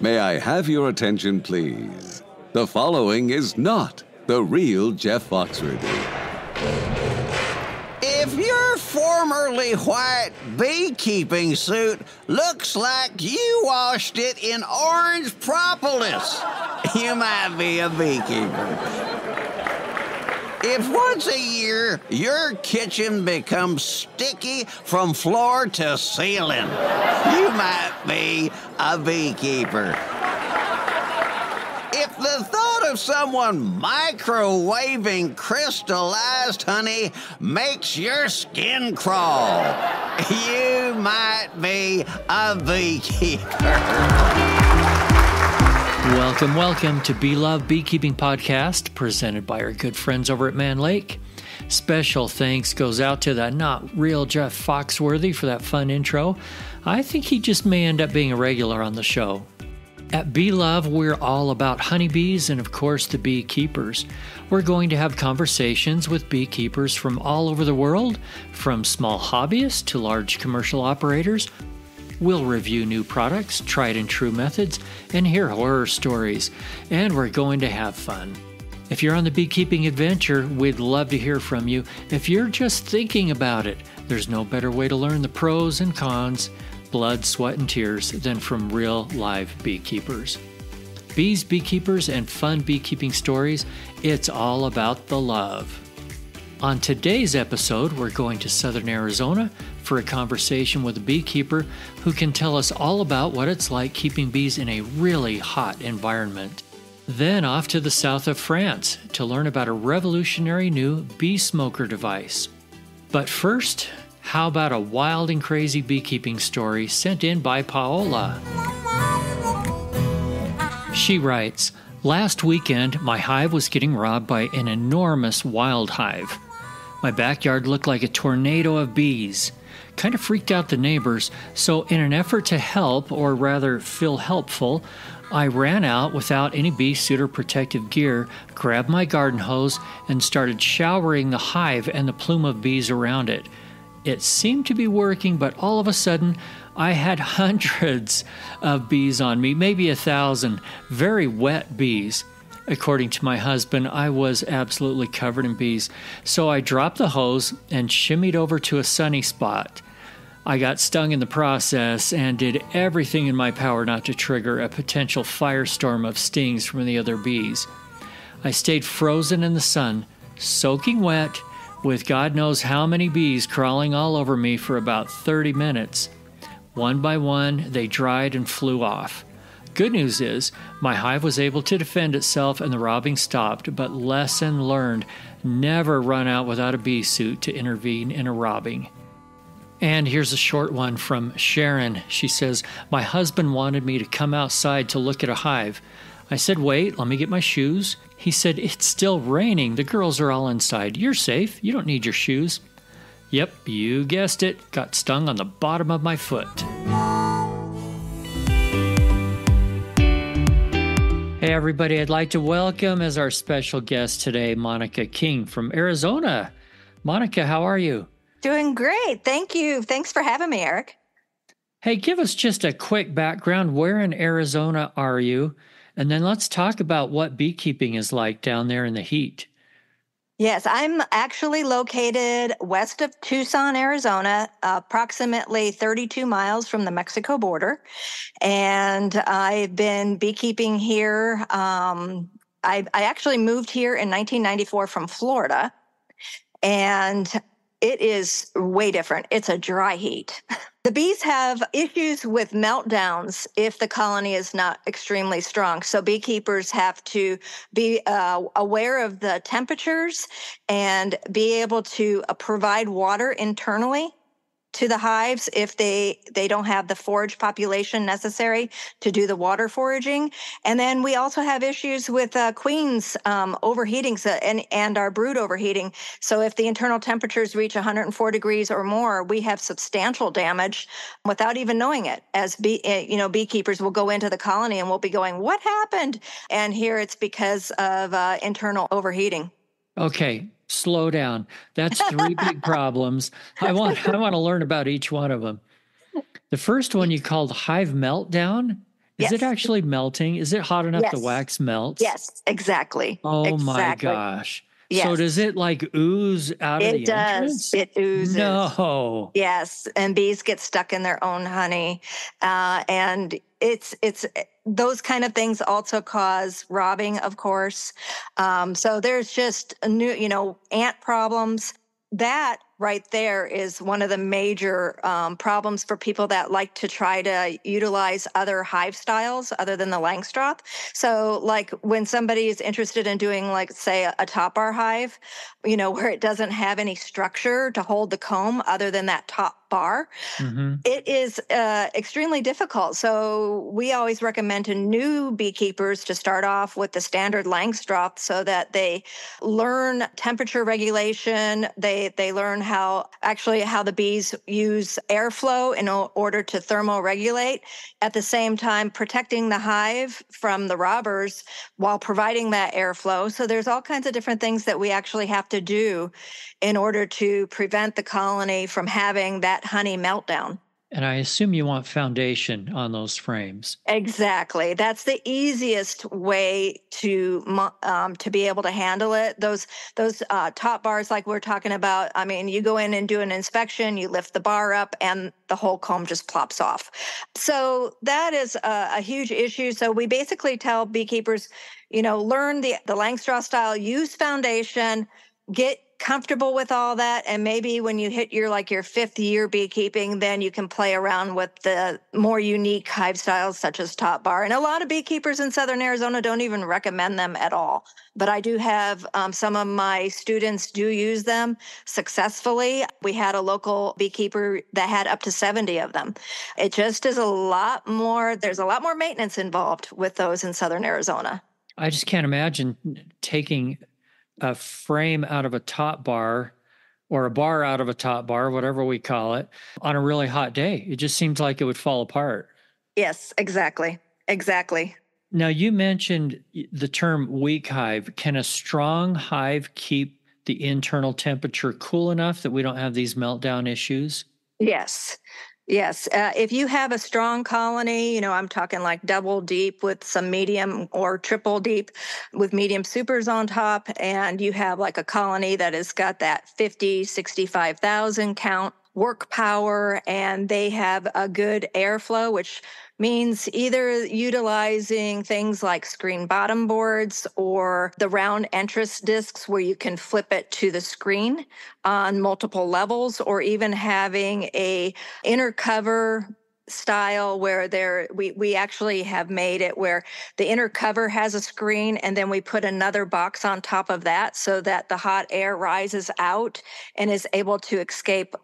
May I have your attention, please? The following is not the real Jeff Foxworthy. If your formerly white beekeeping suit looks like you washed it in orange propolis, you might be a beekeeper. If once a year your kitchen becomes sticky from floor to ceiling, you might be a beekeeper. If the thought of someone microwaving crystallized honey makes your skin crawl, you might be a beekeeper. Welcome to Bee Love Beekeeping Podcast, presented by our good friends over at Man Lake. Special thanks goes out to the not real Jeff Foxworthy for that fun intro. I think he just may end up being a regular on the show. At Bee Love, we're all about honeybees and, of course, the beekeepers. We're going to have conversations with beekeepers from all over the world, from small hobbyists to large commercial operators. We'll review new products, tried and true methods, and hear horror stories. And we're going to have fun. If you're on the beekeeping adventure, we'd love to hear from you. If you're just thinking about it, there's no better way to learn the pros and cons, blood, sweat, and tears than from real live beekeepers. Bees, beekeepers, and fun beekeeping stories, it's all about the love. On today's episode, we're going to Southern Arizona for a conversation with a beekeeper who can tell us all about what it's like keeping bees in a really hot environment. Then off to the south of France to learn about a revolutionary new bee smoker device. But first, how about a wild and crazy beekeeping story sent in by Paola? She writes, "Last weekend, my hive was getting robbed by an enormous wild hive. My backyard looked like a tornado of bees. Kind of freaked out the neighbors, so in an effort to help, or rather feel helpful, I ran out without any bee suit or protective gear, grabbed my garden hose, and started showering the hive and the plume of bees around it. It seemed to be working, but all of a sudden, I had hundreds of bees on me, maybe 1,000, very wet bees. According to my husband, I was absolutely covered in bees, so I dropped the hose and shimmied over to a sunny spot. I got stung in the process and did everything in my power not to trigger a potential firestorm of stings from the other bees. I stayed frozen in the sun, soaking wet, with God knows how many bees crawling all over me for about 30 minutes. One by one, they dried and flew off. Good news is, my hive was able to defend itself and the robbing stopped, but lesson learned, never run out without a bee suit to intervene in a robbing." And here's a short one from Sharon. She says, "My husband wanted me to come outside to look at a hive. I said, wait, let me get my shoes. He said, it's still raining. The girls are all inside. You're safe. You don't need your shoes. Yep, you guessed it. Got stung on the bottom of my foot." Hey everybody, I'd like to welcome as our special guest today, Monica King from Arizona. Monica, how are you? Doing great. Thank you. Thanks for having me, Eric. Hey, give us just a quick background. Where in Arizona are you? And then let's talk about what beekeeping is like down there in the heat. Yes, I'm actually located west of Tucson, Arizona, approximately 32 miles from the Mexico border. And I've been beekeeping here. I actually moved here in 1994 from Florida. And it is way different. It's a dry heat. The bees have issues with meltdowns if the colony is not extremely strong. So beekeepers have to be aware of the temperatures and be able to provide water internally to the hives if they don't have the forage population necessary to do the water foraging. And then we also have issues with queens overheating and our brood overheating. So if the internal temperatures reach 104 degrees or more, we have substantial damage without even knowing it. As beekeepers will go into the colony and we'll be going, what happened? And here it's because of internal overheating. Okay. Slow down. That's 3 big problems. I want to learn about each one of them. The first one you called hive meltdown. Is it Yes. actually melting? Is it hot enough the Yes. wax melts? Yes, exactly. Oh my Exactly. gosh. So does Yes. it like ooze out of It the does. entrance? It oozes. No. Yes, and bees get stuck in their own honey, and it's those kind of things also cause robbing, of course. So there's just a new, ant problems. That right there is one of the major problems for people that like to try to utilize other hive styles other than the Langstroth. So, like when somebody is interested in doing, like, say, a top bar hive, where it doesn't have any structure to hold the comb other than that top bar, Mm-hmm. it is extremely difficult. So we always recommend to new beekeepers to start off with the standard Langstroth so that they learn temperature regulation. They learn how the bees use airflow in order to thermoregulate, at the same time protecting the hive from the robbers while providing that airflow. So there's all kinds of different things that we actually have to do in order to prevent the colony from having that honey meltdown. And I assume you want foundation on those frames. Exactly. That's the easiest way to be able to handle it. Those top bars, like we're talking about. I mean, you go in and do an inspection, you lift the bar up, and the whole comb just plops off. So that is a huge issue. So we basically tell beekeepers, learn the Langstroth style, use foundation, get comfortable with all that, and maybe when you hit your fifth year beekeeping, then you can play around with the more unique hive styles such as top bar. And a lot of beekeepers in southern Arizona don't even recommend them at all, but I do have some of my students do use them successfully. We had a local beekeeper that had up to 70 of them. It just is there's a lot more maintenance involved with those in southern Arizona. I just can't imagine taking a frame out of a top bar or a bar out of a top bar, whatever we call it, on a really hot day. It just seems like it would fall apart. Yes, exactly. Exactly. Now, you mentioned the term weak hive. Can a strong hive keep the internal temperature cool enough that we don't have these meltdown issues? Yes. Yes. If you have a strong colony, I'm talking like double deep with some medium or triple deep with medium supers on top, and you have like a colony that has got that 50, 65,000 count work power, and they have a good airflow, which means either utilizing things like screen bottom boards or the round entrance discs where you can flip it to the screen on multiple levels, or even having a inner cover style where we actually have made it where the inner cover has a screen, and then we put another box on top of that so that the hot air rises out and is able to escape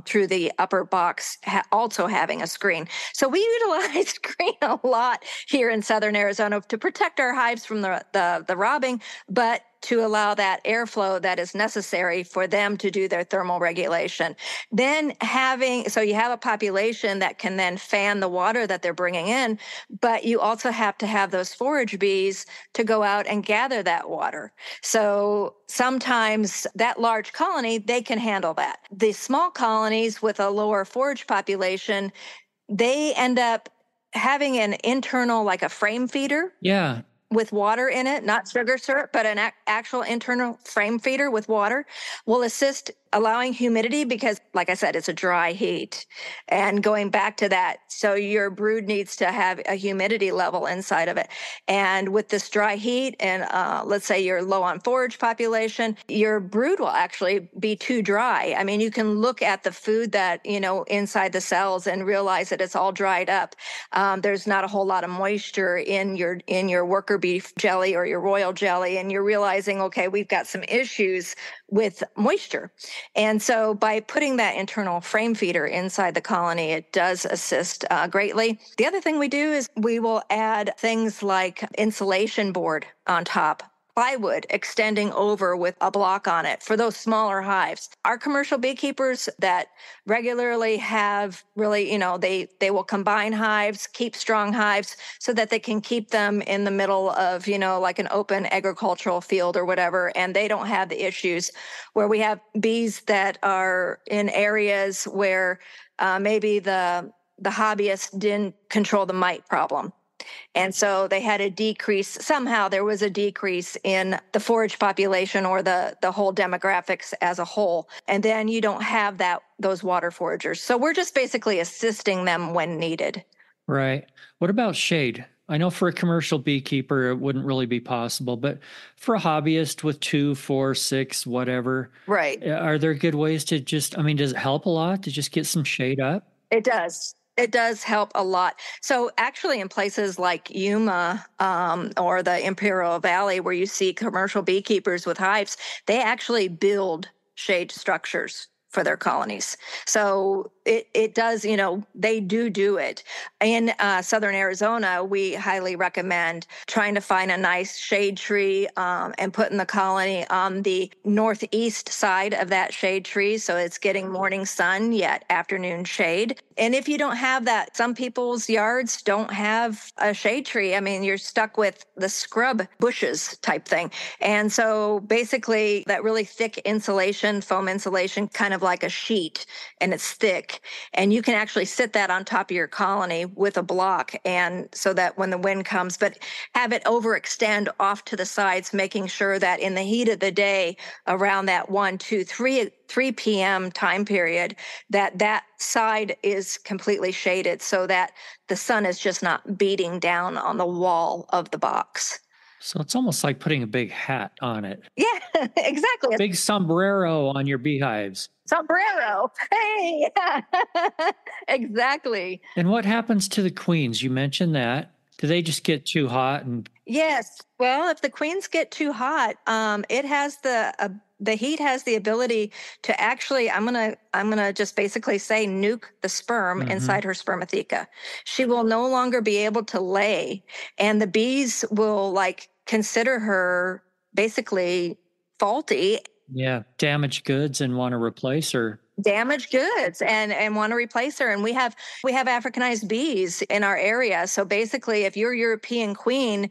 through the upper box, also having a screen. So we utilize screen a lot here in southern Arizona to protect our hives from the robbing, but to allow that airflow that is necessary for them to do their thermal regulation. Then you have a population that can then fan the water that they're bringing in, but you also have to have those forage bees to go out and gather that water. So sometimes that large colony, they can handle that. The small colonies with a lower forage population, they end up having an internal, like a frame feeder. Yeah. With water in it, not sugar syrup, but an actual internal frame feeder with water will assist allowing humidity because, like I said, it's a dry heat. And going back to that, so your brood needs to have a humidity level inside of it. And with this dry heat, and let's say you're low on forage population, your brood will actually be too dry. I mean, you can look at the food that, inside the cells and realize that it's all dried up. There's not a whole lot of moisture in your worker beef jelly or your royal jelly, and you're realizing, okay, we've got some issues with moisture. And so by putting that internal frame feeder inside the colony, it does assist greatly. The other thing we do is we will add things like insulation board on top, plywood extending over with a block on it for those smaller hives. Our commercial beekeepers that regularly have really, they will combine hives, keep strong hives so that they can keep them in the middle of, like an open agricultural field or whatever, and they don't have the issues where we have bees that are in areas where maybe the hobbyist didn't control the mite problem. And so they had a decrease. Somehow there was a decrease in the forage population or the whole demographics as a whole. And then you don't have those water foragers. So we're just basically assisting them when needed. Right. What about shade? I know for a commercial beekeeper, it wouldn't really be possible, but for a hobbyist with 2, 4, 6, whatever, Right. are there good ways to just, I mean, does it help a lot to just get some shade up? It does. It does help a lot. So actually in places like Yuma or the Imperial Valley where you see commercial beekeepers with hives, they actually build shade structures for their colonies. So it does, they do it. In Southern Arizona, we highly recommend trying to find a nice shade tree and putting the colony on the northeast side of that shade tree. So it's getting morning sun, yet afternoon shade. And if you don't have that, some people's yards don't have a shade tree. I mean, you're stuck with the scrub bushes type thing. And so basically that really thick insulation, foam insulation, kind of like a sheet, and it's thick. And you can actually sit that on top of your colony with a block, and so that when the wind comes, but have it overextend off to the sides, making sure that in the heat of the day around that 1, 2, 3 p.m. time period, that side is completely shaded so that the sun is just not beating down on the wall of the box. So it's almost like putting a big hat on it. Yeah, exactly. Big sombrero on your beehives. Sombrero. Hey, exactly. And what happens to the queens? You mentioned that. Do they just get too hot? And Yes. Well, if the queens get too hot, it has the heat has the ability to actually, I'm gonna just basically say nuke the sperm inside her spermatheca. She will no longer be able to lay, and the bees will consider her basically faulty. yeah, damaged goods and want to replace her. Damaged goods and want to replace her. And we have Africanized bees in our area. So basically, if your European queen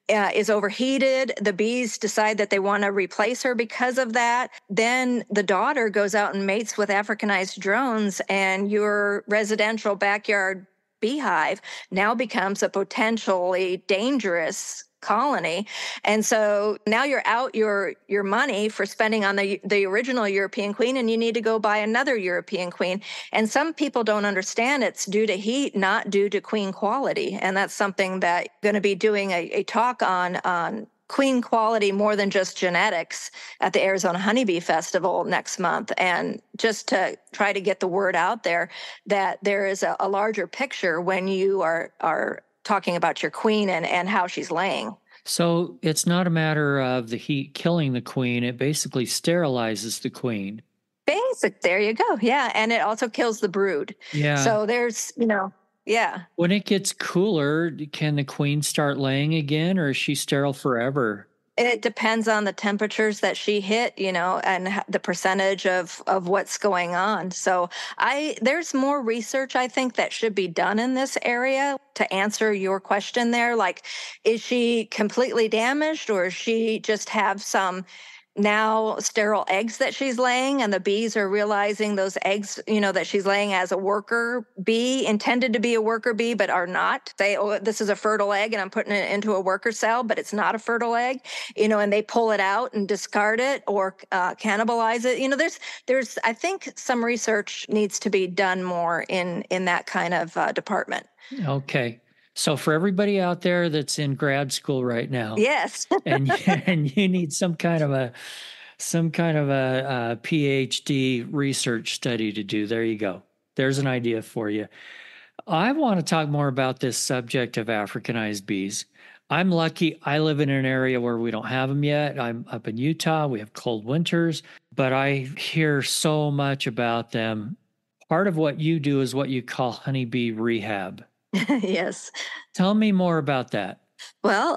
is overheated, the bees decide that they want to replace her because of that, then the daughter goes out and mates with Africanized drones, and your residential backyard beehive now becomes a potentially dangerous colony. And so now you're out your money for spending on the original European queen, and you need to go buy another European queen. And some people don't understand it's due to heat, not due to queen quality. And that's something that I'm going to be doing a talk on queen quality more than just genetics at the Arizona Honeybee Festival next month, and just to try to get the word out there that there is a larger picture when you are talking about your queen and how she's laying. So it's not a matter of the heat killing the queen. It basically sterilizes the queen. There you go. Yeah. And it also kills the brood. Yeah. So there's, yeah. When it gets cooler, can the queen start laying again, or is she sterile forever? It depends on the temperatures that she hit, and the percentage of what's going on. So there's more research, I think, that should be done in this area to answer your question there. Like, is she completely damaged, or does she just have some now sterile eggs that she's laying, and the bees are realizing those eggs, that she's laying as a worker bee, intended to be a worker bee, but are not. Say, oh, this is a fertile egg and I'm putting it into a worker cell, but it's not a fertile egg, and they pull it out and discard it or cannibalize it. There's, I think some research needs to be done more in that kind of department. Okay. So for everybody out there that's in grad school right now, yes, and you need some kind of a PhD research study to do, there you go. There's an idea for you. I want to talk more about this subject of Africanized bees. I'm lucky. I live in an area where we don't have them yet. I'm up in Utah. We have cold winters, but I hear so much about them. Part of what you do is what you call honeybee rehab. Yes. Tell me more about that. Well,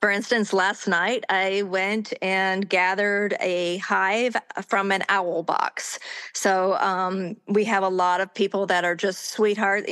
for instance, last night I went and gathered a hive from an owl box. So we have a lot of people that are just sweetheart,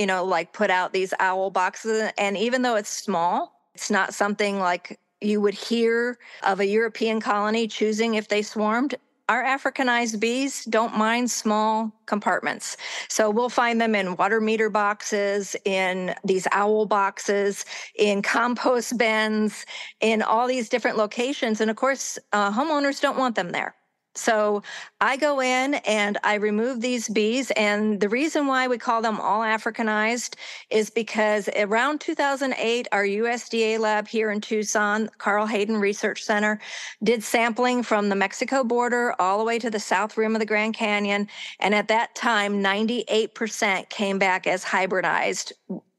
put out these owl boxes. And even though it's small, it's not something like you would hear of a European colony choosing if they swarmed. our Africanized bees don't mind small compartments. So we'll find them in water meter boxes, in these owl boxes, in compost bins, in all these different locations. And of course, homeowners don't want them there. So I go in and I remove these bees. And the reason why we call them all Africanized is because around 2008, our USDA lab here in Tucson, Carl Hayden Research Center, did sampling from the Mexico border all the way to the south rim of the Grand Canyon. And at that time, 98% came back as hybridized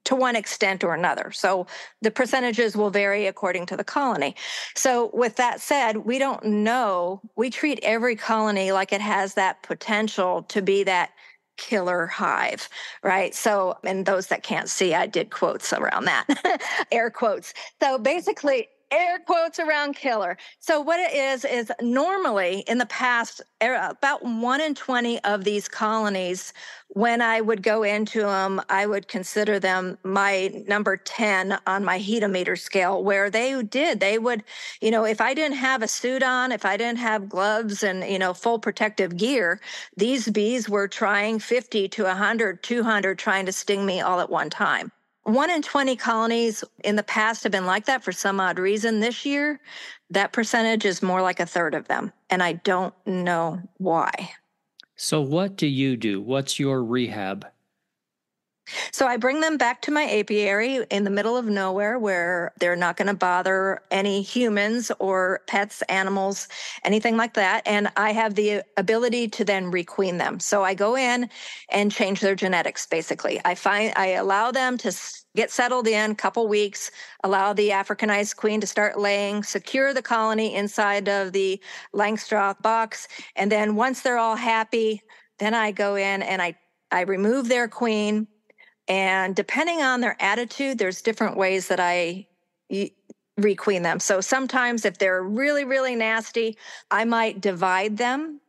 to one extent or another. So the percentages will vary according to the colony. So with that said, we don't know. We treat every colony like it has that potential to be that killer hive, right? So, and those that can't see, I did quotes around that, air quotes. So basically, air quotes around killer. So what it is normally in the past, about 1 in 20 of these colonies, when I would go into them, I would consider them my number 10 on my heatometer scale, where they would, if I didn't have a suit on, if I didn't have gloves and, full protective gear, these bees were trying 50 to 100, 200, trying to sting me all at one time. 1 in 20 colonies in the past have been like that for some odd reason. This year, that percentage is more like a third of them, and I don't know why. So what do you do? What's your rehab? So I bring them back to my apiary in the middle of nowhere where they're not going to bother any humans or pets, animals, anything like that. And I have the ability to then requeen them. So I go in and change their genetics, basically. I allow them to get settled in a couple weeks, allow the Africanized queen to start laying, secure the colony inside of the Langstroth box. And then once they're all happy, then I go in and I remove their queen. And depending on their attitude, there's different ways that I requeen them. So sometimes if they're really, really nasty, I might divide them.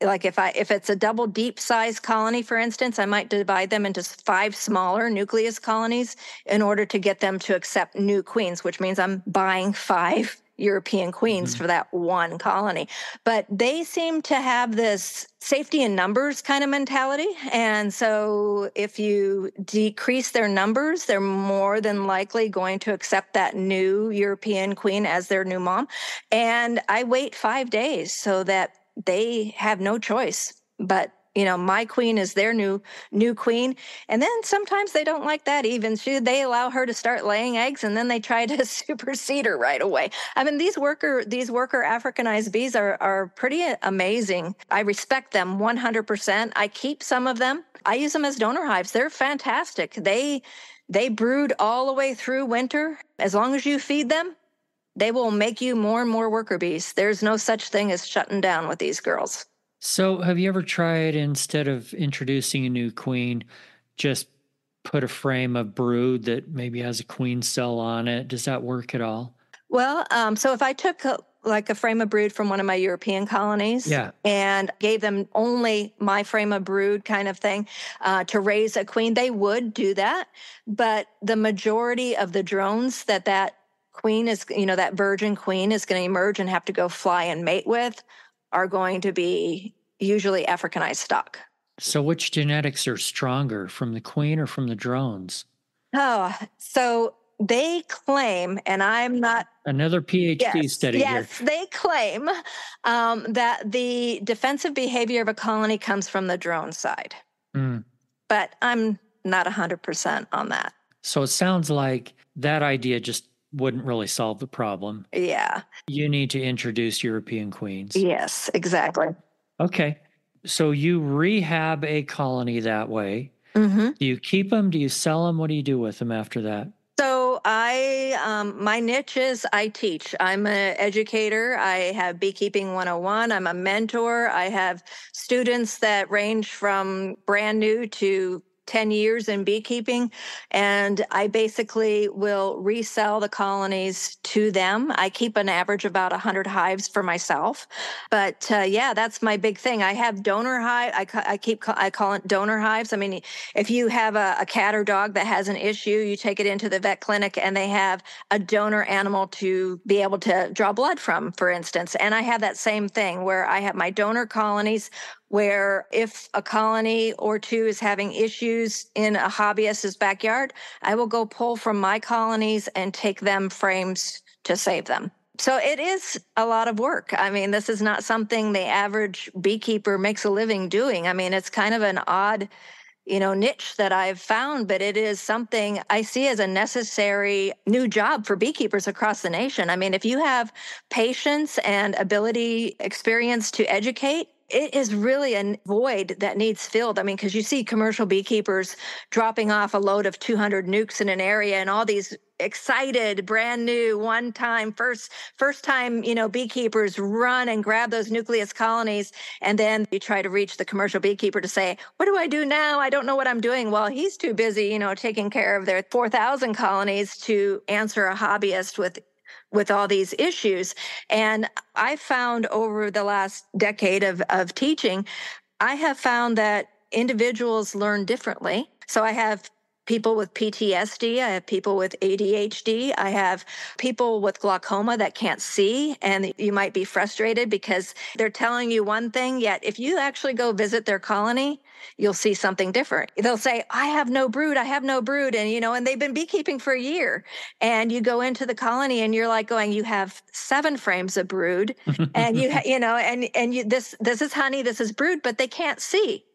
Like if it's a double deep size colony, for instance, I might divide them into 5 smaller nucleus colonies in order to get them to accept new queens, which means I'm buying 5 European queens for that one colony. But they seem to have this safety in numbers kind of mentality. And so if you decrease their numbers, they're more than likely going to accept that new European queen as their new mom. And I wait 5 days so that they have no choice. But my queen is their new queen. And then sometimes they don't like that even. They allow her to start laying eggs, and then they try to supersede her right away. I mean, these worker Africanized bees are pretty amazing. I respect them 100%. I keep some of them. I use them as donor hives. They're fantastic. They brood all the way through winter. As long as you feed them, they will make you more and more worker bees. There's no such thing as shutting down with these girls. So have you ever tried, instead of introducing a new queen, just put a frame of brood that maybe has a queen cell on it? Does that work at all? Well, so if I took a frame of brood from one of my European colonies and gave them only my frame of brood kind of thing to raise a queen, they would do that. But the majority of the drones that queen is, that virgin queen is going to emerge and have to go fly and mate with are going to be usually Africanized stock. So which genetics are stronger, from the queen or from the drones? Oh, so they claim, and I'm not... Another PhD study here. Yes, they claim that the defensive behavior of a colony comes from the drone side. But I'm not 100% on that. So it sounds like that idea just wouldn't really solve the problem. Yeah. You need to introduce European queens. Yes, exactly. Okay. So you rehab a colony that way. Mm-hmm. Do you keep them? Do you sell them? What do you do with them after that? So my niche is I teach. I'm an educator. I have Beekeeping 101. I'm a mentor. I have students that range from brand new to 10 years in beekeeping, and I basically will resell the colonies to them. I keep an average about 100 hives for myself. But yeah, that's my big thing. I have donor hive. I call it donor hives. I mean, if you have a cat or dog that has an issue, you take it into the vet clinic and they have a donor animal to be able to draw blood from, for instance. And I have that same thing where I have my donor colonies, where if a colony or two is having issues in a hobbyist's backyard, I will go pull from my colonies and take them frames to save them. So it is a lot of work. I mean, this is not something the average beekeeper makes a living doing. I mean, it's kind of an odd niche that I've found, but it is something I see as a necessary new job for beekeepers across the nation. I mean, if you have patience and ability, experience to educate, it is really a void that needs filled. I mean, because you see commercial beekeepers dropping off a load of 200 nukes in an area, and all these excited, brand new, first time, beekeepers run and grab those nucleus colonies. And then you try to reach the commercial beekeeper to say, what do I do now? I don't know what I'm doing. Well, he's too busy, taking care of their 4,000 colonies to answer a hobbyist with all these issues. And I found over the last decade of teaching, I have found that individuals learn differently. So I have people with PTSD, I have people with ADHD, I have people with glaucoma that can't see, and you might be frustrated because they're telling you one thing, yet if you actually go visit their colony, you'll see something different. They'll say, I have no brood, and they've been beekeeping for a year. And you go into the colony and you're like going, you have 7 frames of brood, and this is honey, this is brood, but they can't see.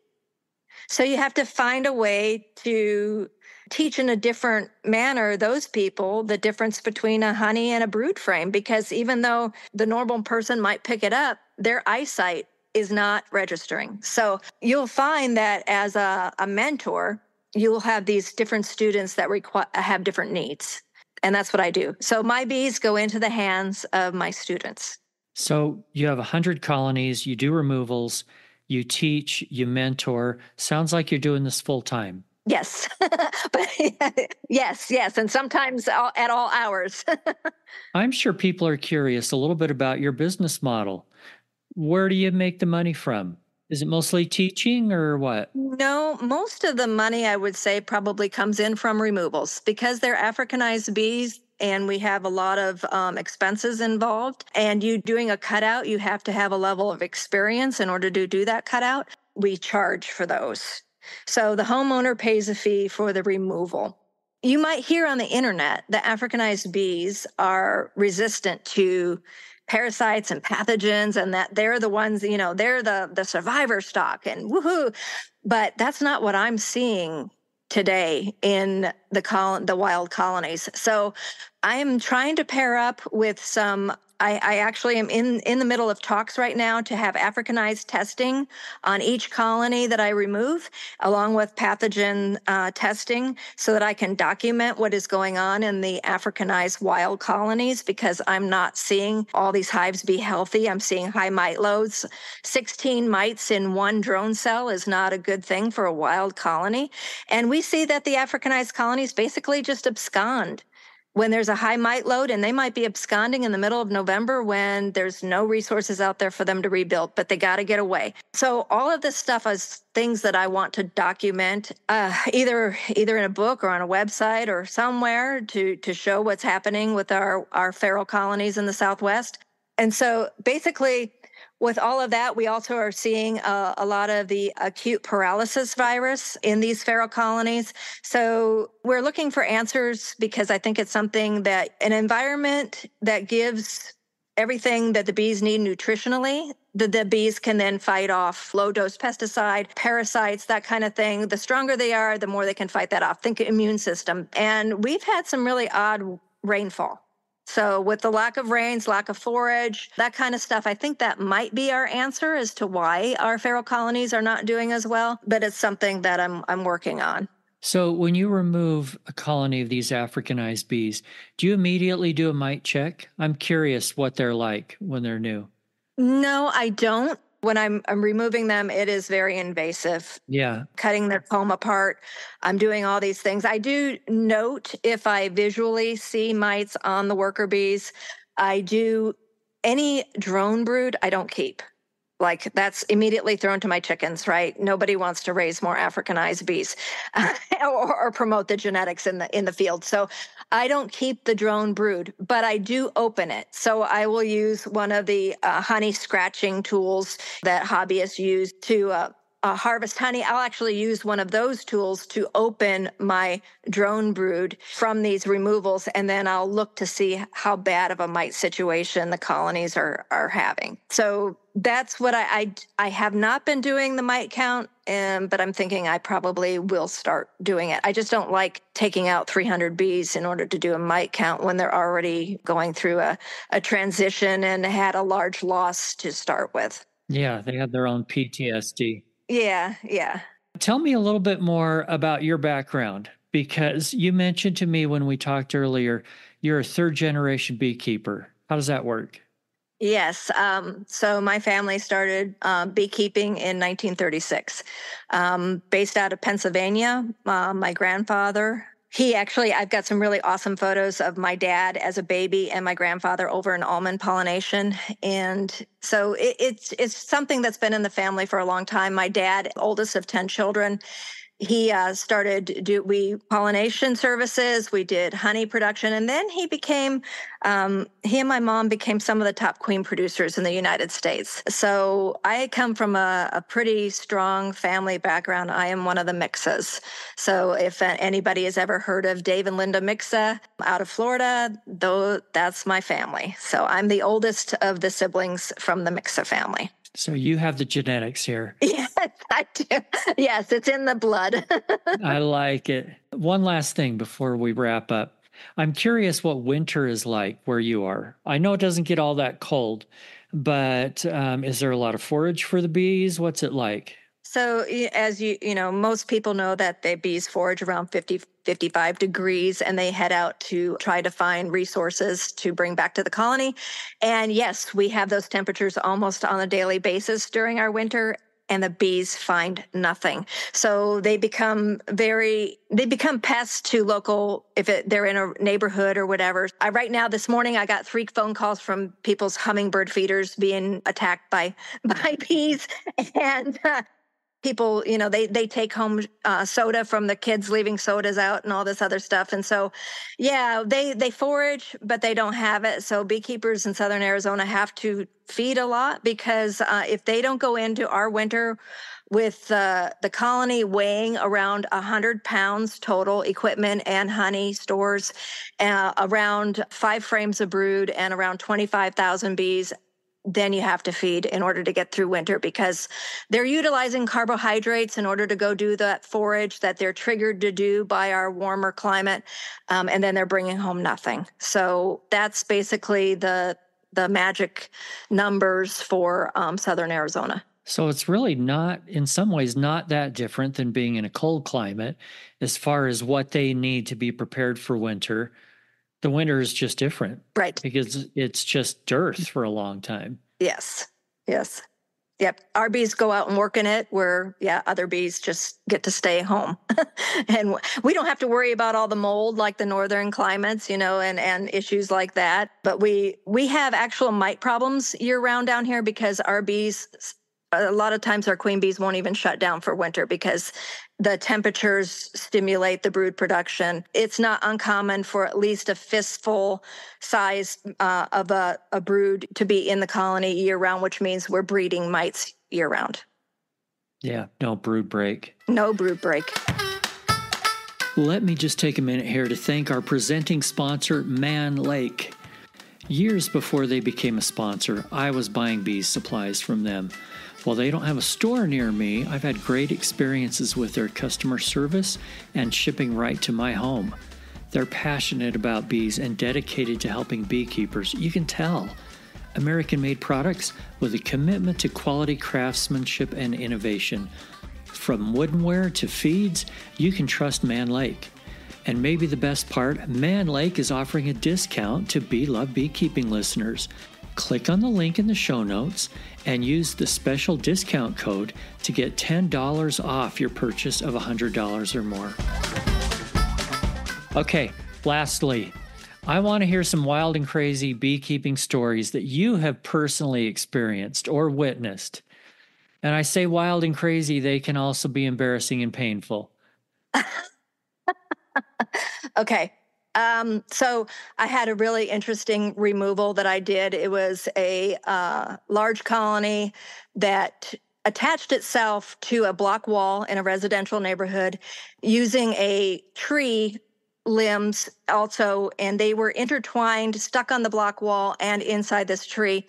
So you have to find a way to teach in a different manner those people the difference between a honey and a brood frame, because even though the normal person might pick it up, their eyesight is not registering. So you'll find that as a mentor, you'll have these different students that have different needs. And that's what I do. So my bees go into the hands of my students. So you have 100 colonies, you do removals, you teach, you mentor. Sounds like you're doing this full time. Yes, but yes, and sometimes at all hours. I'm sure people are curious a little bit about your business model. Where do you make the money from? Is it mostly teaching or what? No, most of the money, I would say, probably comes in from removals because they're Africanized bees. And we have a lot of expenses involved. And you doing a cutout, you have to have a level of experience in order to do that cutout. We charge for those. So the homeowner pays a fee for the removal. You might hear on the internet that Africanized bees are resistant to parasites and pathogens, and that they're the ones, they're the survivor stock and woohoo. But that's not what I'm seeing today in the wild colonies. So I am trying to pair up with I actually am in the middle of talks right now to have Africanized testing on each colony that I remove, along with pathogen testing, so that I can document what is going on in the Africanized wild colonies, because I'm not seeing all these hives be healthy. I'm seeing high mite loads. 16 mites in one drone cell is not a good thing for a wild colony. And we see that the Africanized colonies basically just abscond when there's a high mite load, and they might be absconding in the middle of November when there's no resources out there for them to rebuild, but they got to get away. So all of this stuff is things that I want to document, either in a book or on a website or somewhere to show what's happening with our feral colonies in the Southwest. And so basically, with all of that, we also are seeing a lot of the acute paralysis virus in these feral colonies. So we're looking for answers, because I think it's something that an environment that gives everything that the bees need nutritionally, the bees can then fight off low-dose pesticide, parasites, that kind of thing. The stronger they are, the more they can fight that off. Think immune system. And we've had some really odd rainfall. So with the lack of rains, lack of forage, that kind of stuff, I think that might be our answer as to why our feral colonies are not doing as well. But it's something that I'm working on. So when you remove a colony of these Africanized bees, do you immediately do a mite check? I'm curious what they're like when they're new. No, I don't. When I'm removing them, it is very invasive. Yeah. Cutting their comb apart. I'm doing all these things. I do note if I visually see mites on the worker bees. I do any drone brood I don't keep. Like that's immediately thrown to my chickens, right? Nobody wants to raise more Africanized bees or promote the genetics in the field. So I don't keep the drone brood, but I do open it. So I will use one of the honey scratching tools that hobbyists use to harvest honey. I'll actually use one of those tools to open my drone brood from these removals, and then I'll look to see how bad of a mite situation the colonies are having. So that's what I have not been doing the mite count, but I'm thinking I probably will start doing it. I just don't like taking out 300 bees in order to do a mite count when they're already going through a transition and had a large loss to start with. Yeah, they have their own PTSD. Yeah. Tell me a little bit more about your background, because you mentioned to me when we talked earlier, you're a third generation beekeeper. How does that work? Yes. So my family started beekeeping in 1936, based out of Pennsylvania. My grandfather, I've got some really awesome photos of my dad as a baby and my grandfather over in almond pollination. And so it's something that's been in the family for a long time. My dad, oldest of 10 children, he we pollination services, we did honey production, and then he and my mom became some of the top queen producers in the United States. So I come from a pretty strong family background. I am one of the Mixas. So if anybody has ever heard of Dave and Linda Mixa out of Florida, that's my family. So I'm the oldest of the siblings from the Mixa family. So you have the genetics here. Yes, I do. Yes, it's in the blood. I like it. One last thing before we wrap up. I'm curious what winter is like where you are. I know it doesn't get all that cold, but is there a lot of forage for the bees? What's it like? So as you know, most people know that the bees forage around 55 degrees, and they head out to try to find resources to bring back to the colony. And yes, we have those temperatures almost on a daily basis during our winter, and the bees find nothing. So they become pests to local, they're in a neighborhood or whatever. Right now, this morning, I got 3 phone calls from people's hummingbird feeders being attacked by bees. And people, they take home soda from the kids leaving sodas out and all this other stuff. And so, yeah, they forage, but they don't have it. So beekeepers in Southern Arizona have to feed a lot, because if they don't go into our winter with the colony weighing around 100 pounds total, equipment and honey stores, around 5 frames of brood and around 25,000 bees, then you have to feed in order to get through winter, because they're utilizing carbohydrates in order to go do that forage that they're triggered to do by our warmer climate. And then they're bringing home nothing. So that's basically the magic numbers for Southern Arizona. So it's really not, in some ways, not that different than being in a cold climate as far as what they need to be prepared for winter. The winter is just different. Right. Because it's just dearth for a long time. Yes. Yep. Our bees go out and work in it, where, other bees just get to stay home. And we don't have to worry about all the mold like the northern climates, and issues like that. But we have actual mite problems year round down here, because our bees, a lot of times our queen bees won't even shut down for winter because the temperatures stimulate the brood production. It's not uncommon for at least a fistful size of a brood to be in the colony year round, which means we're breeding mites year round. Yeah, no brood break. No brood break. Let me just take a minute here to thank our presenting sponsor, Man Lake. Years before they became a sponsor, I was buying bee supplies from them. While they don't have a store near me, I've had great experiences with their customer service and shipping right to my home. They're passionate about bees and dedicated to helping beekeepers. You can tell. American-made products with a commitment to quality craftsmanship and innovation. From woodenware to feeds, you can trust Man Lake. And maybe the best part, Man Lake is offering a discount to Bee Love Beekeeping listeners. Click on the link in the show notes and use the special discount code to get $10 off your purchase of $100 or more. Okay, lastly, I want to hear some wild and crazy beekeeping stories that you have personally experienced or witnessed. And I say wild and crazy, they can also be embarrassing and painful. Okay. So I had a really interesting removal that I did. It was a large colony that attached itself to a block wall in a residential neighborhood using a tree limbs also, and they were intertwined, stuck on the block wall and inside this tree.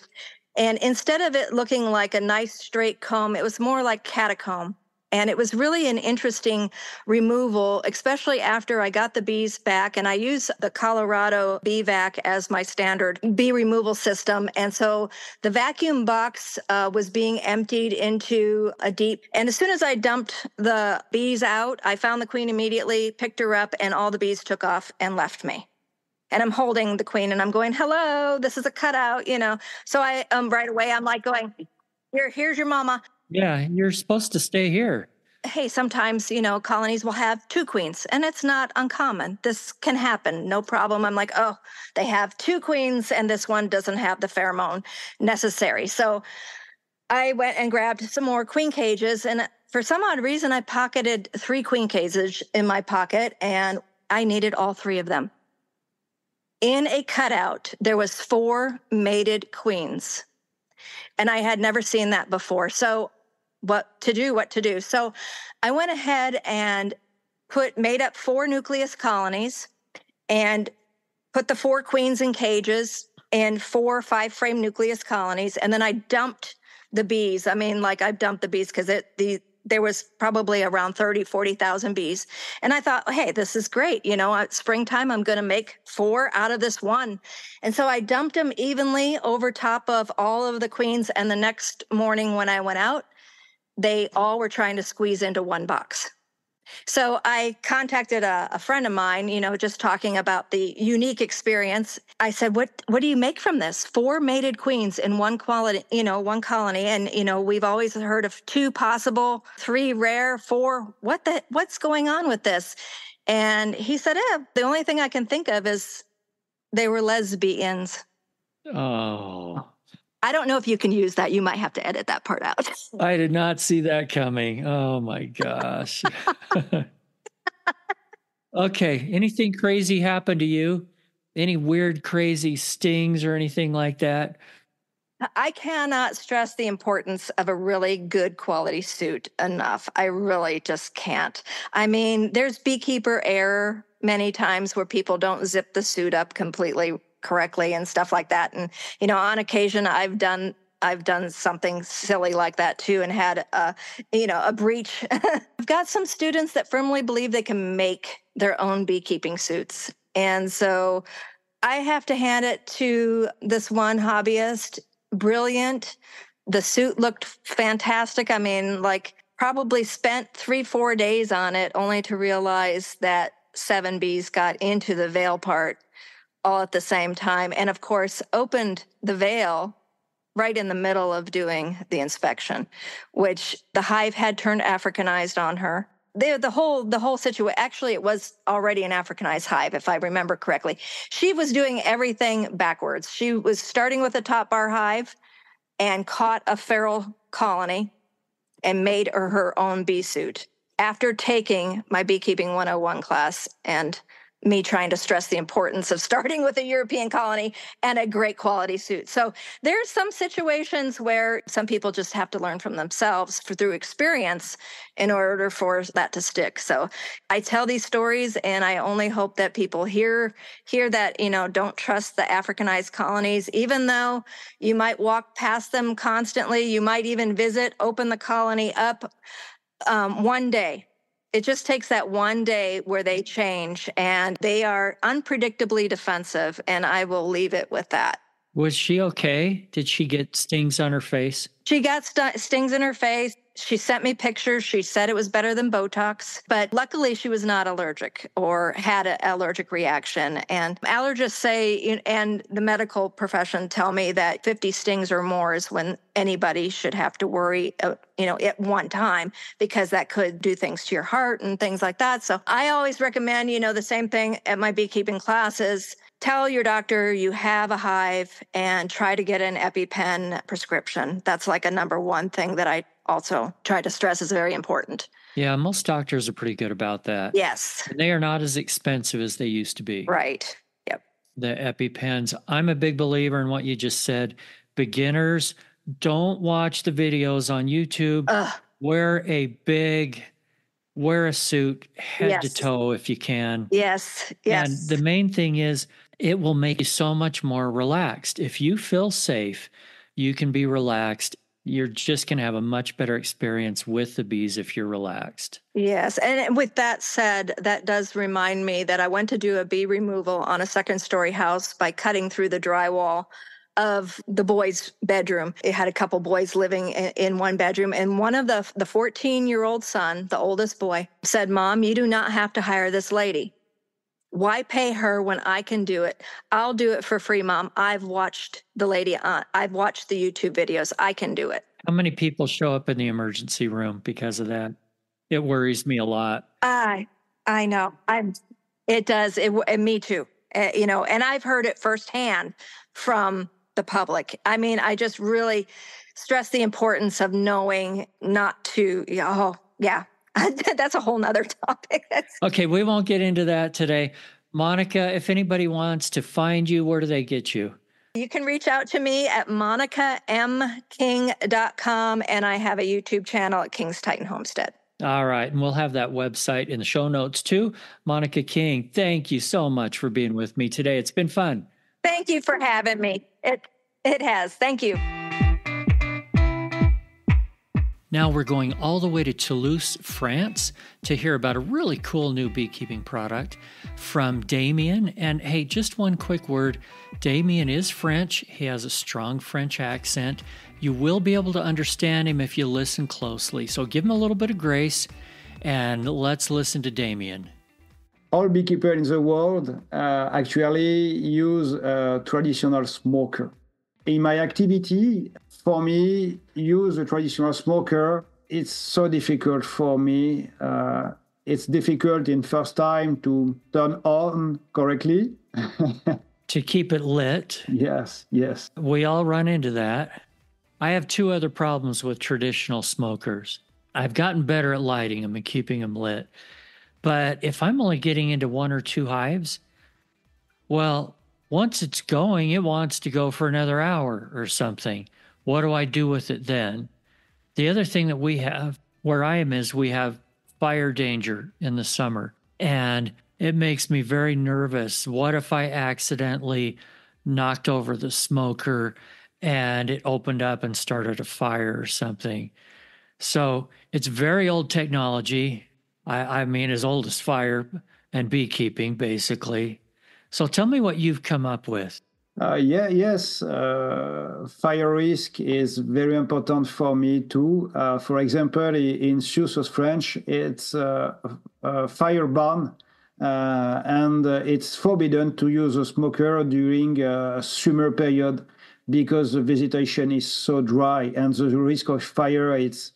And instead of it looking like a nice straight comb, it was more like catacomb. And it was really an interesting removal, especially after I got the bees back. And I use the Colorado bee vac as my standard bee removal system. And so the vacuum box was being emptied into a deep. And as soon as I dumped the bees out, I found the queen immediately, picked her up, and all the bees took off and left me. And I'm holding the queen and I'm going, hello, this is a cutout, So I right away, I'm like going, here's your mama. Yeah, you're supposed to stay here. Hey, sometimes, colonies will have two queens, and it's not uncommon. This can happen, no problem. I'm like, oh, they have two queens, and this one doesn't have the pheromone necessary. So I went and grabbed some more queen cages, and for some odd reason, I pocketed 3 queen cages in my pocket, and I needed all 3 of them. In a cutout, there was 4 mated queens, and I had never seen that before. So what to do. So I went ahead and made up 4 nucleus colonies and put the 4 queens in cages and 4 5-frame nucleus colonies. And then I dumped the bees. I mean, like I dumped the bees because there was probably around 40,000 bees. And I thought, hey, this is great. At springtime, I'm going to make 4 out of this one. And so I dumped them evenly over top of all of the queens. And the next morning when I went out, they all were trying to squeeze into one box. So I contacted a friend of mine, just talking about the unique experience. I said, what do you make from this? 4 mated queens in one colony. And, we've always heard of 2 possible, 3 rare, 4. What's going on with this? And he said, the only thing I can think of is they were lesbians. Oh. I don't know if you can use that. You might have to edit that part out. I did not see that coming. Oh, my gosh. Okay. Anything crazy happened to you? Any weird, crazy stings or anything like that? I cannot stress the importance of a really good quality suit enough. I really just can't. I mean, there's beekeeper error many times where people don't zip the suit up completely correctly and stuff like that. And, on occasion I've done something silly like that too and had a breach. I've got some students that firmly believe they can make their own beekeeping suits. And so I have to hand it to this one hobbyist. Brilliant. The suit looked fantastic. I mean, probably spent 3-4 days on it only to realize that 7 bees got into the veil part all at the same time. And of course, opened the veil right in the middle of doing the inspection, which the hive had turned Africanized on her. The whole situation, actually, it was already an Africanized hive, if I remember correctly. She was doing everything backwards. She was starting with a top bar hive and caught a feral colony and made her own bee suit after taking my Beekeeping 101 class and me trying to stress the importance of starting with a European colony and a great quality suit. So there's some situations where some people just have to learn from themselves through experience in order for that to stick. So I tell these stories and I only hope that people hear that, don't trust the Africanized colonies, even though you might walk past them constantly. You might even open the colony up one day. It just takes that one day where they change and they are unpredictably defensive, and I will leave it with that. Was she okay? Did she get stings on her face? She got stings in her face. She sent me pictures. She said it was better than Botox, but luckily she was not allergic or had an allergic reaction. And allergists say, and the medical profession tell me that 50 stings or more is when anybody should have to worry, at one time, because that could do things to your heart and things like that. So I always recommend, the same thing at my beekeeping classes. Tell your doctor you have a hive and try to get an EpiPen prescription. That's like a number one thing that I also try to stress is very important. Yeah, most doctors are pretty good about that. Yes. And they are not as expensive as they used to be. Right. Yep. The EpiPens. I'm a big believer in what you just said. Beginners, don't watch the videos on YouTube. Wear a suit head to toe if you can. Yes. And the main thing is it will make you so much more relaxed. If you feel safe, you can be relaxed. You're just going to have a much better experience with the bees if you're relaxed. Yes. And with that said, that does remind me that I went to do a bee removal on a second-story house by cutting through the drywall of the boys' bedroom. It had a couple boys living in one bedroom. And one of the 14-year-old son, the oldest boy, said, "Mom, you do not have to hire this lady. Why pay her when I can do it? I'll do it for free, Mom. I've watched the lady I've watched the YouTube videos. I can do it." How many people show up in the emergency room because of that? It worries me a lot. I know. It does. And me too. And I've heard it firsthand from the public. I mean, I just really stress the importance of knowing not to. That's a whole nother topic. Okay, we won't get into that today. Monica, if anybody wants to find you, where do they get you? You can reach out to me at monicamking.com, and I have a YouTube channel at King's Titan Homestead. All right, and we'll have that website in the show notes too. Monica King, thank you so much for being with me today. It's been fun. Thank you for having me. It has. Thank you. Now we're going all the way to Toulouse, France, to hear about a really cool new beekeeping product from Damien. And hey, just one quick word. Damien is French. He has a strong French accent. You will be able to understand him if you listen closely. So give him a little bit of grace, and let's listen to Damien. All beekeepers in the world actually use a traditional smoker. In my activity, for me, use a traditional smoker, it's so difficult for me. It's difficult in first time to turn on correctly. To keep it lit. Yes. We all run into that. I have two other problems with traditional smokers. I've gotten better at lighting them and keeping them lit. But if I'm only getting into one or two hives, well, once it's going, it wants to go for another hour or something. What do I do with it then? The other thing that we have where I am is we have fire danger in the summer, and it makes me very nervous. What if I accidentally knocked over the smoker and it opened up and started a fire or something? So it's very old technology. I mean, as old as fire and beekeeping, basically. So tell me what you've come up with. Yes. Fire risk is very important for me too. For example, in South French, it's a fire ban, and it's forbidden to use a smoker during a summer period because the vegetation is so dry and the risk of fire is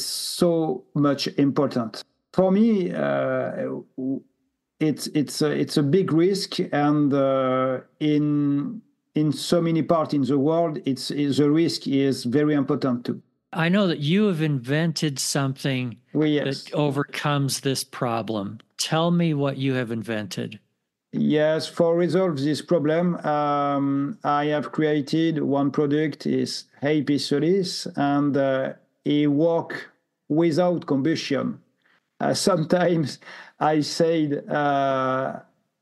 so much important. For me, it's a big risk, and in so many parts in the world, the risk is very important too. I know that you have invented something that overcomes this problem. Tell me what you have invented. Yes, for resolve this problem, I have created one product is Solis, and it works without combustion. Sometimes I said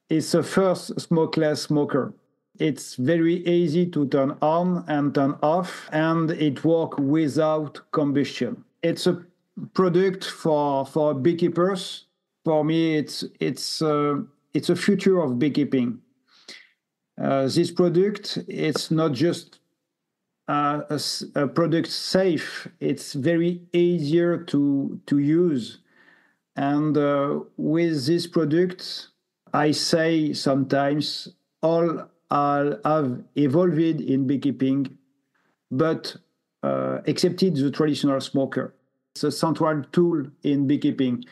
it's the first smokeless smoker. It's very easy to turn on and turn off, and it works without combustion. It's a product for beekeepers. For me, it's a future of beekeeping. This product, it's not just a product safe. It's very easier to use. And with this product, I say sometimes all have evolved in beekeeping, but excepted the traditional smoker. It's a central tool in beekeeping.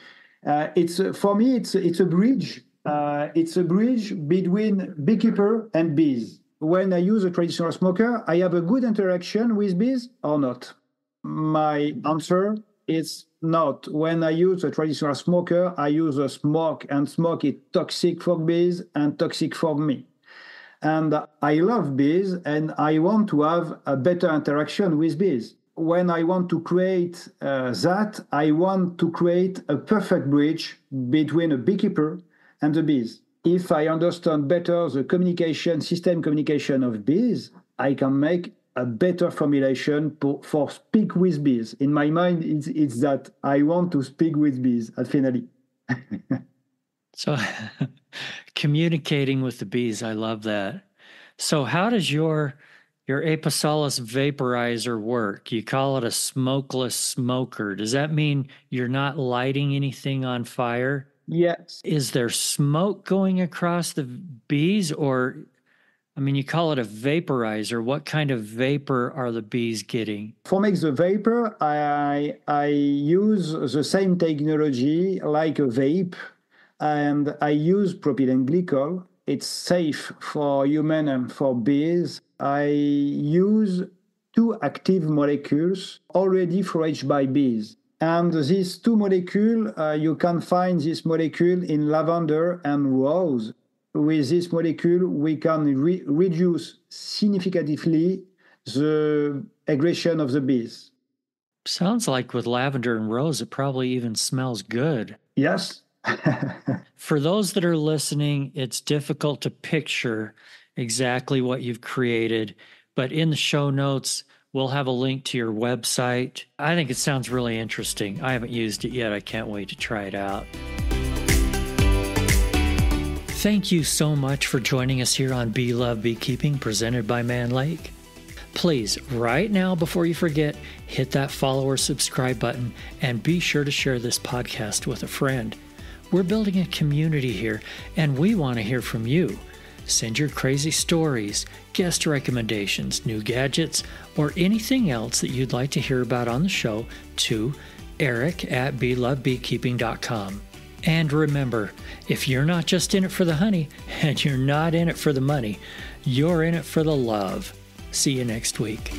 It's for me, it's a bridge. It's a bridge between beekeeper and bees. When I use a traditional smoker, I have a good interaction with bees or not? My answer is not. When I use a traditional smoker, I use a smoke, and smoke is toxic for bees and toxic for me. And I love bees, and I want to have a better interaction with bees. When I want to create that, I want to create a perfect bridge between a beekeeper and the bees. If I understand better the system communication of bees, I can make a better formulation for speak with bees. In my mind, it's that I want to speak with bees, finally. So communicating with the bees, I love that. So how does your Aposalis vaporizer work? You call it a smokeless smoker. Does that mean you're not lighting anything on fire? Yes. Is there smoke going across the bees, or, I mean, you call it a vaporizer. What kind of vapor are the bees getting? For make the vapor, I use the same technology like a vape, and I use propylene glycol. It's safe for human and for bees. I use 2 active molecules already foraged by bees. And these 2 molecules, you can find this molecule in lavender and rose. With this molecule, we can reduce significantly the aggression of the bees. Sounds like with lavender and rose, it probably even smells good. Yes. For those that are listening, it's difficult to picture exactly what you've created, but in the show notes, we'll have a link to your website. I think it sounds really interesting. I haven't used it yet. I can't wait to try it out. Thank you so much for joining us here on Bee Love Beekeeping, presented by Man Lake. Please, right now, before you forget, hit that follow or subscribe button, and be sure to share this podcast with a friend. We're building a community here, and we want to hear from you. Send your crazy stories, guest recommendations, new gadgets, or anything else that you'd like to hear about on the show to eric@beelovebeekeeping.com. And remember, if you're not just in it for the honey, and you're not in it for the money, you're in it for the love. See you next week.